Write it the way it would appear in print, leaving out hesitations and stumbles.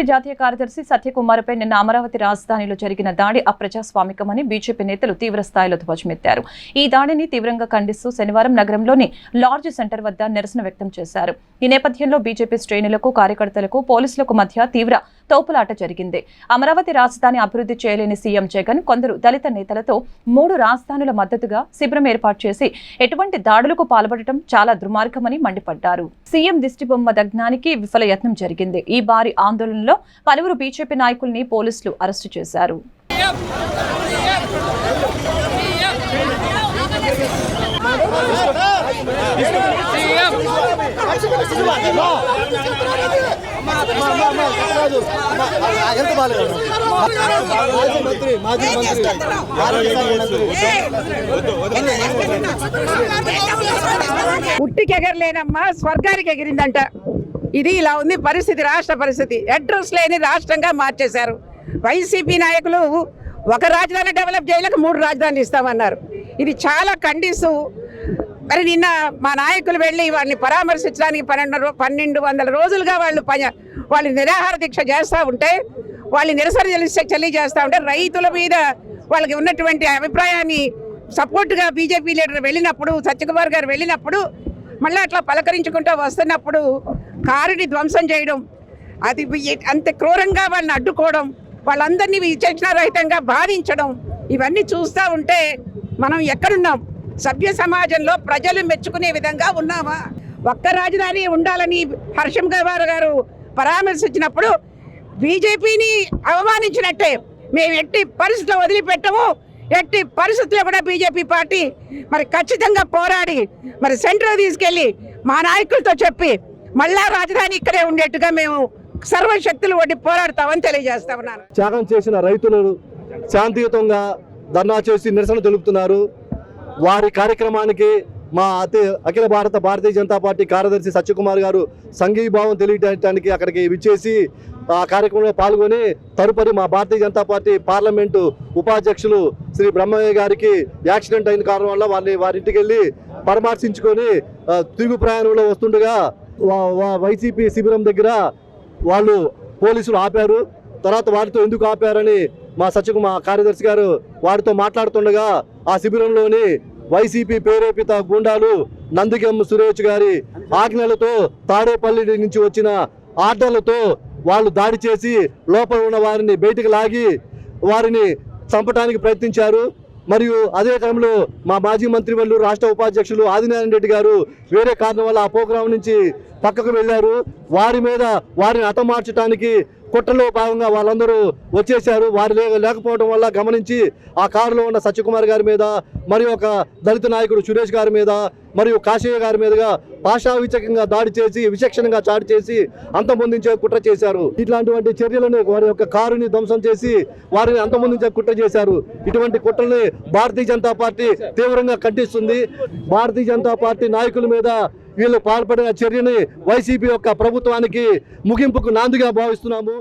జాతీయ కార్యదర్శి సత్యకుమార్పై నిన్న అమరావతి రాజధానిలో జరిగిన దాడి అప్రజాస్వామికమని బీజేపీ నేతలు తీవ్ర స్థాయిలో ధ్వజమెత్తారు. ఈ దాడిని తీవ్రంగా ఖండిస్తూ శనివారం నగరంలోని లార్జ్ సెంటర్ వద్ద నిరసన వ్యక్తం చేశారు. ఈ నేపథ్యంలో బీజేపీ శ్రేణులకు, కార్యకర్తలకు, పోలీసులకు మధ్య తీవ్ర తోపులాట జరిగింది. అమరావతి రాజధాని అభివృద్ధి చేయలేని సీఎం జగన్ కొందరు దళిత నేతలతో 3 రాజధానుల మద్దతుగా శిబిరం ఏర్పాటు చేసి ఎటువంటి దాడులకు పాల్పడటం చాలా దుర్మార్గమని మండిపడ్డారు. సీఎం దిష్టిబొమ్మ దగ్నానికి విఫల యత్నం జరిగింది. ఈ భారీ ఆందోళనలో పలువురు బీజేపీ నాయకుల్ని పోలీసులు అరెస్టు చేశారు. ఉట్టికి ఎగరలేనమ్మా స్వర్గానికి ఎగిరిందంట. ఇది ఇలా ఉంది పరిస్థితి, రాష్ట్ర పరిస్థితి. అడ్రస్ లేని రాష్ట్రంగా మార్చేశారు. వైసీపీ నాయకులు ఒక రాజధాని డెవలప్ చేయలేక 3 రాజధానులు ఇస్తామన్నారు. ఇది చాలా ఖండిస్తూ మరి నిన్న మా నాయకులు వెళ్ళి వాడిని పరామర్శించడానికి 1200 రోజులుగా వాళ్ళు నిరాహార దీక్ష చేస్తూ ఉంటే, వాళ్ళు నిరసన తెలియజేస్తూ ఉంటే, రైతుల మీద వాళ్ళకి ఉన్నటువంటి అభిప్రాయాన్ని సపోర్ట్గా బీజేపీ లీడర్ వెళ్ళినప్పుడు, సత్యకుమార్ గారు వెళ్ళినప్పుడు, మళ్ళీ అట్లా పలకరించుకుంటూ వస్తున్నప్పుడు కారుని ధ్వంసం చేయడం, అది అంత క్రూరంగా వాళ్ళని అడ్డుకోవడం, వాళ్ళందరినీ విచక్షణారహితంగా బాధించడం, ఇవన్నీ చూస్తూ ఉంటే మనం ఎక్కడున్నాం? సభ్య సమాజంలో ప్రజలు మెచ్చుకునే విధంగా ఉన్నామా? ఒక్క రాజధాని ఉండాలని హర్షం గారు పరామర్శించినప్పుడు బీజేపీని అవమానించినట్టే. మేము ఎట్టి పరిస్థితుల్లో వదిలిపెట్టము. ఎట్టి పరిస్థితుల్లో కూడా బీజేపీ పార్టీ మరి ఖచ్చితంగా పోరాడి మరి సెంటర్ తీసుకెళ్ళి మా నాయకులతో చెప్పి మళ్ళా రాజధాని ఇక్కడే ఉండేట్టుగా మేము సర్వశక్తులు వడ్డీ పోరాడతామని తెలియజేస్తా ఉన్నాను. త్యాగం చేసిన రైతులు శాంతియుతంగా ధర్నా చేసి నిరసన తెలుపుతున్నారు. వారి కార్యక్రమానికి మా అఖిల భారతీయ జనతా పార్టీ కార్యదర్శి సత్యకుమార్ గారు సంఘీభావం తెలియజేయడానికి అక్కడికి విచ్చేసి ఆ కార్యక్రమంలో పాల్గొని తదుపరి మా భారతీయ జనతా పార్టీ పార్లమెంటు ఉపాధ్యక్షులు శ్రీ బ్రహ్మయ్య గారికి యాక్సిడెంట్ అయిన కారణం వల్ల వారింటికి వెళ్ళి పరామర్శించుకొని తిరుగు ప్రయాణంలో వస్తుండగా వైసీపీ శిబిరం దగ్గర వాళ్ళు పోలీసులు ఆపారు. తర్వాత వారితో ఎందుకు ఆపారని మా కార్యదర్శి గారు వారితో మాట్లాడుతుండగా ఆ శిబిరంలోని వైసీపీ ప్రేరేపిత గుండాలు నందిగం సురేష్ గారి ఆజ్ఞలతో తాడేపల్లి నుంచి వచ్చిన ఆర్డర్లతో వాళ్ళు దాడి చేసి లోపల ఉన్న వారిని బయటికి లాగి వారిని చంపడానికి ప్రయత్నించారు. మరియు అదే టైంలో మా మాజీ మంత్రివర్యులు రాష్ట్ర ఉపాధ్యక్షులు ఆదినారాయణ రెడ్డి గారు వేరే కారణం వల్ల ఆ ప్రోగ్రాం నుంచి పక్కకు వెళ్ళారు. వారిని హతమార్చడానికి కుట్రలో భాగంగా వాళ్ళందరూ వచ్చేశారు. వారు లేకపోవడం వల్ల గమనించి ఆ కారులో ఉన్న సత్యకుమార్ గారి మీద, మరియు ఒక దళిత నాయకుడు సురేష్ గారి మీద, మరియు కాశయ్య గారి మీదుగా భాషావిచకంగా దాడి చేసి విచక్షణంగా చాటి చేసి అంతమొందించే కుట్ర చేశారు. ఇట్లాంటి చర్యలను వారి యొక్క కారుని ధ్వంసం చేసి వారిని అంతమొందించే కుట్ర చేశారు. ఇటువంటి కుట్రని భారతీయ జనతా పార్టీ తీవ్రంగా ఖండిస్తుంది. భారతీయ జనతా పార్టీ నాయకుల మీద వీళ్ళు పాల్పడిన చర్యని వైసీపీ యొక్క ప్రభుత్వానికి ముగింపుకు నాందిగా భావిస్తున్నాము.